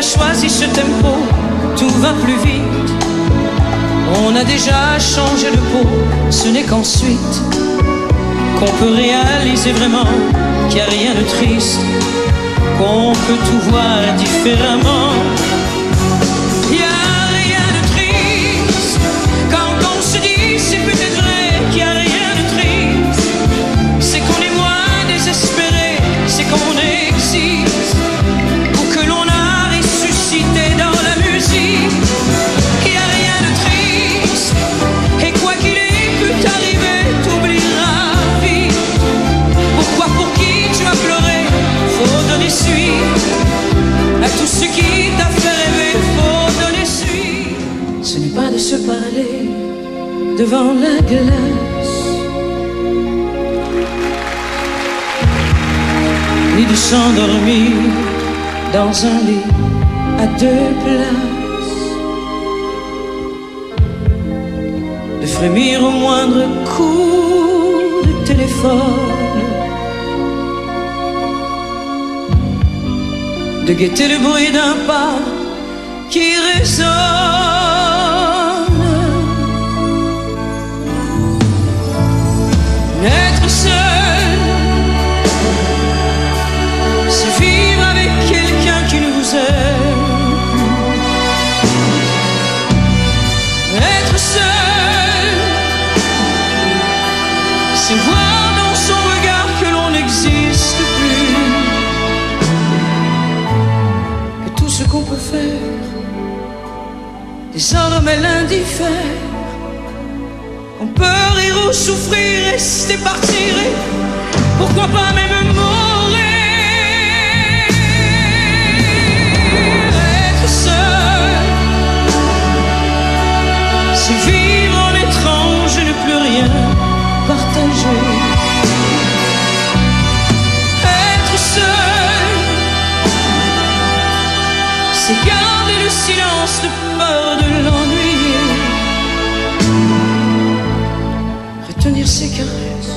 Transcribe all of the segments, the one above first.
choisi ce tempo, tout va plus vite. On a déjà changé de peau, ce n'est qu'ensuite qu'on peut réaliser vraiment qu'il n'y a rien de triste, qu'on peut tout voir différemment. Il n'y a rien de triste quand on se dit c'est peut-être vrai qu'il n'y a rien de triste. C'est qu'on est moins désespéré, c'est qu'on existe, ou que l'on a ressuscité dans la musique. Il n'y a rien de triste, et quoi qu'il ait pu t'arriver, t'oublieras vite. Pourquoi, pour qui tu as pleuré, faut donner suite. À tout ce qui t'a fait rêver, faut donner suite. Ce n'est pas de se parler devant la glace, ni de s'endormir dans un lit à deux places, de frémir au moindre coup de téléphone, de guetter le bruit d'un pas qui résonne. Être seul, c'est vivre avec quelqu'un qui nous aime. Être seul, c'est voir dans son regard que l'on n'existe plus, que tout ce qu'on peut faire désormais l'indiffère. On peut rire ou souffrir, rester, partir et pourquoi pas même mourir. Être seul, c'est vivre en étrange et ne plus rien partager. Être seul, c'est garder le silence de peur de l'ennuyer, retenir ses caresses,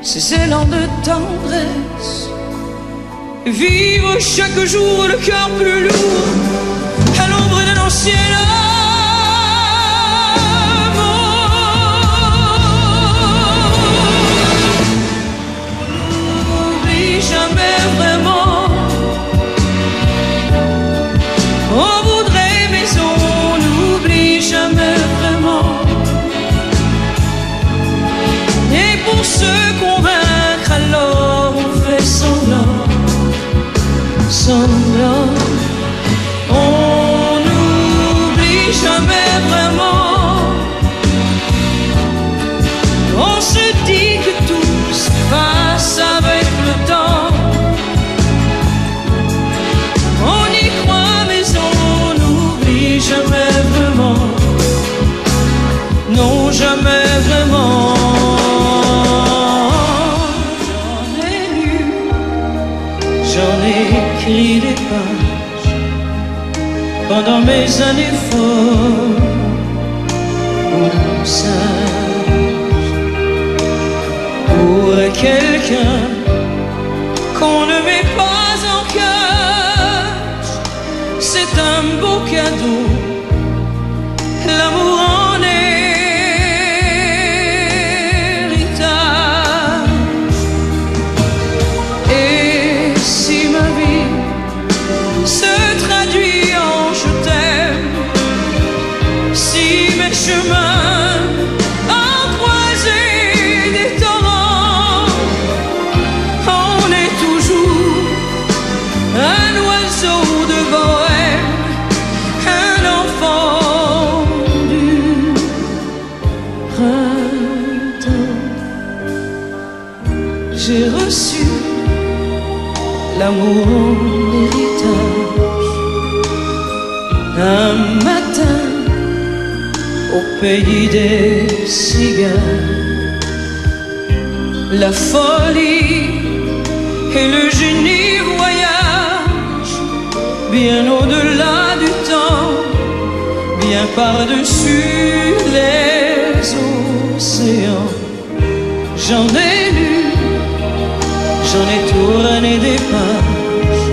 ses élans de tendresse, vivre chaque jour le cœur plus lourd à l'ombre d'un ancien amour. N'oublie jamais vraiment, on voudrait mais on n'oublie jamais vraiment. Et pour se convaincre alors on fait semblant, semblant. On n'oublie jamais vraiment. On se dit que tout se passe avec le temps. On y croit mais on n'oublie jamais vraiment. Non, jamais vraiment. J'en ai écrit des pages pendant mes années folles ou sages, pour quelqu'un qu'on ne met pas en cage. C'est un beau cadeau, l'amour en héritage. Et si ma vie se traduit en je t'aime, si mes chemins ont croisé des torrents, on est toujours un oiseau de bohème, un enfant du printemps. J'ai reçu l'amour en héritage un matin au pays des cigares. La folie et le génie voyagent bien au-delà du temps, bien par-dessus les océans. J'en ai lu, j'en ai tourné des pages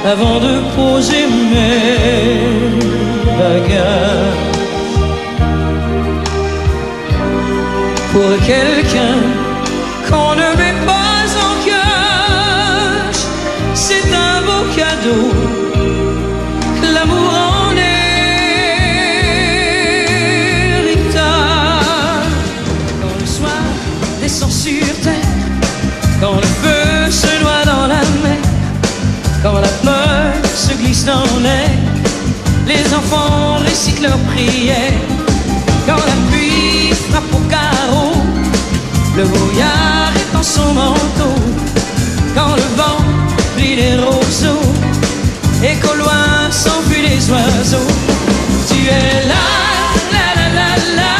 avant de poser mes bagages. Pour quelqu'un qu'on ne met pas en cage, c'est un beau cadeau, l'amour en héritage. Quand le soir descend sur terre, quand le feu se noie dans la mer, quand la peur se glisse dans l'air, les enfants récitent leurs prières. Quand la pluie frappe au carreau, le brouillard est dans son manteau. Quand le vent plie les roseaux et qu'au loin s'enfuient les oiseaux, tu es là, la la la la,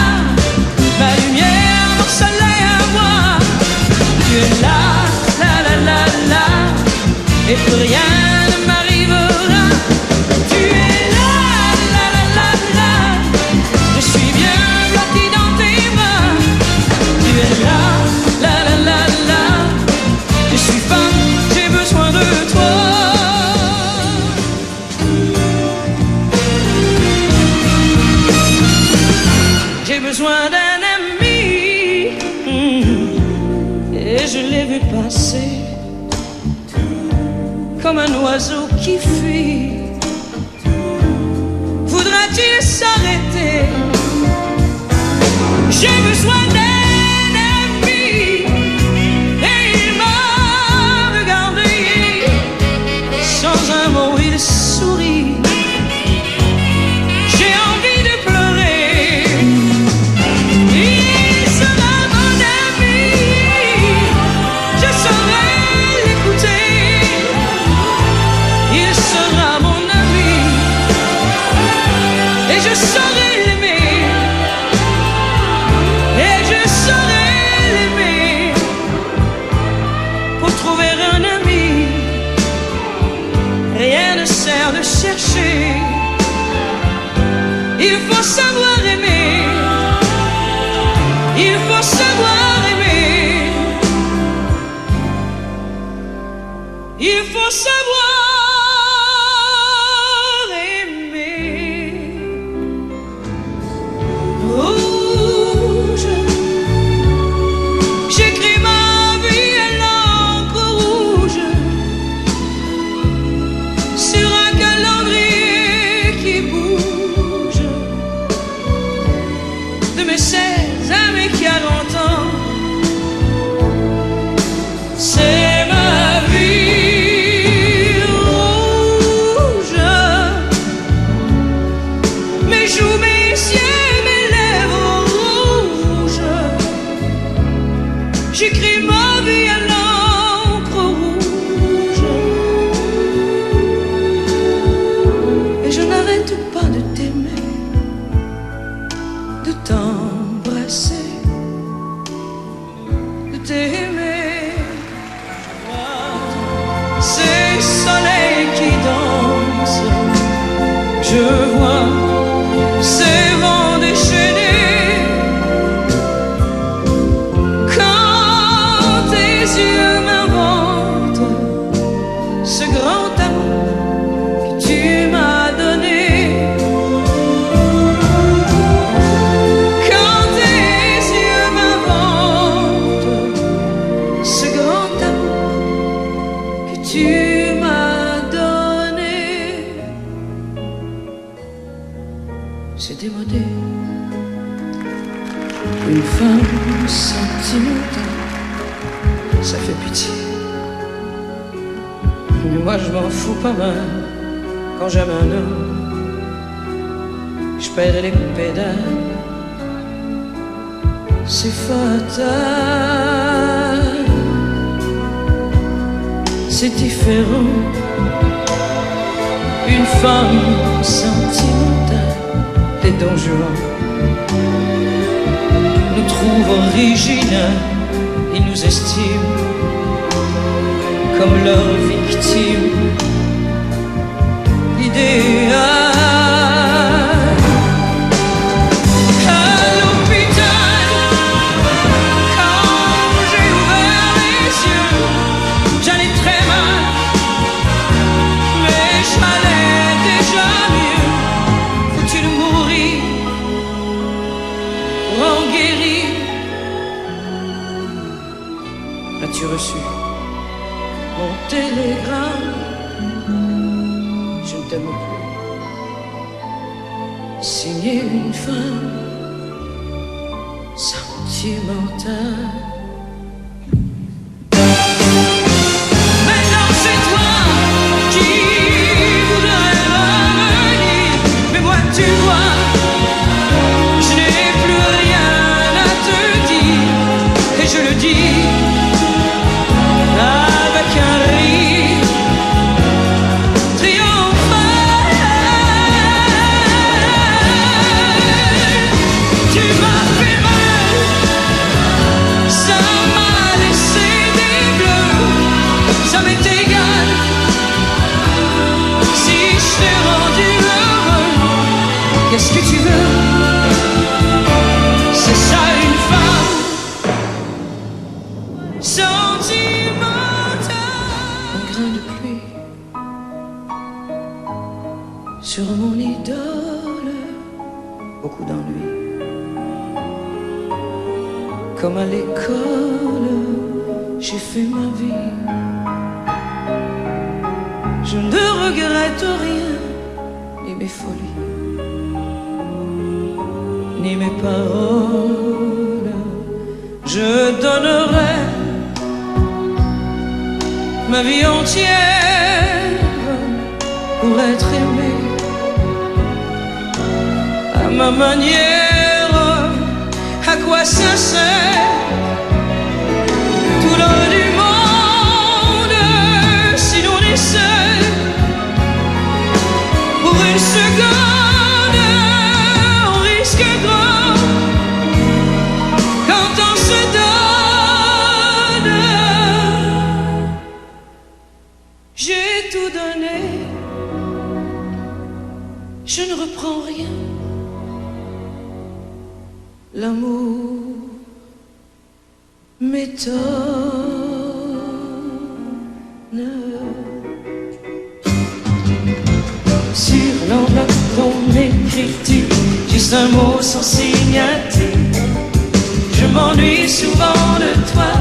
ma lumière, mon soleil à moi. Tu es là, la la la la, et plus rien ne m'arrivera. Tu es là, la la la la, je suis bien blotti dans tes bras. Tu es là, la la la la, je suis femme, j'ai besoin de toi. J'ai besoin d'un ami, et je l'ai vu passer comme un oiseau qui fuit. Voudra-t-il s'arrêter? J'ai besoin d'un ami, et il m'a regardé. Sans un mot il sourit. J'ai envie de pleurer. Il sera mon ami, je saurai l'écouter. Il sera mon ami, et je saurai l'aimer, et je saurai l'aimer. Pour trouver un ami, rien ne sert de chercher. Il faut savoir aimer, il faut savoir aimer, il faut savoir aimer. Rouge, j'écris ma vie à l'encre rouge sur un calendrier qui bouge. De mes 16 à mes 40 ans, c'est ma vie rouge. Mes joues, mes yeux, mes lèvres rouges. J'écris ma vie à l'encre rouge, et je n'arrête pas de t'aimer, de t'embrasser, de t'aimer. Ces soleils qui dansent, je vois ces vents déchaînés. Quand tes yeux m'inventent ce grand amour que tu m'as donné. Quand tes yeux m'inventent ce grand amour que tu m'as donné. C'est démodé, une femme sentimentale, ça fait pitié. Mais moi je m'en fous pas mal. Quand j'aime un homme, je pète les pédales. C'est fatal, c'est différent. Une femme sentimentale, les Don Juan nous trouvent originaux. Ils nous estiment comme leurs victimes idéales. À l'hôpital, quand j'ai ouvert les yeux, j'allais très mal, mais As-tu reçu mon télégramme? Je ne t'aime plus. Signé une femme sentimentale. Maintenant c'est toi qui voudrais revenir. Mais moi tu vois, je n'ai plus rien à te dire. Et je le dis avec un rire triomphal. Tu m'as fait mal, ça m'a laissé des bleus. Ça m'est égal si je t'ai rendu heureux. Qu'est-ce que tu veux? C'est ça une femme sentimentale. Un grain de pluie sur mon idole, beaucoup d'ennuis. Comme à l'école, j'ai fait ma vie. Je ne regrette rien, ni mes folies, ni mes paroles. Je donnerai ma vie entière pour être aimé à ma manière. À quoi ça sert tout l'or du monde si l'on est seul pour une seconde? On risque grand quand on se donne. J'ai tout donné, je ne reprends rien. L'amour m'étonne. Sur l'enveloppe ton écrit-tu juste un mot sans signature? Je m'ennuie souvent de toi,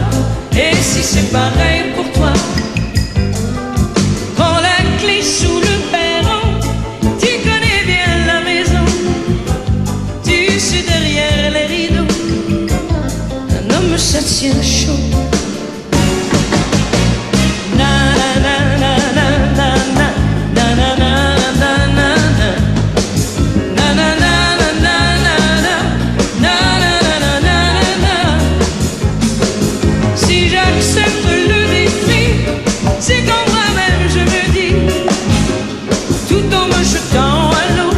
et si c'est pareil pour toi, prends la clé sous le perron. Tu connais bien la maison, tu sais derrière les rideaux, un homme ça tient chaud. Na na na na na na na na na na na na na. Na na na na na na na na na na na. Si j'accepte le défi, c'est quand moi-même je me dis, tout en me jetant à l'eau,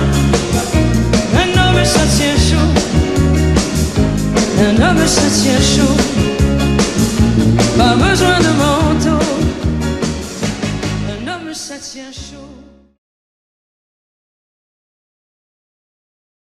un homme ça tient chaud. Un homme ça tient chaud. Pas besoin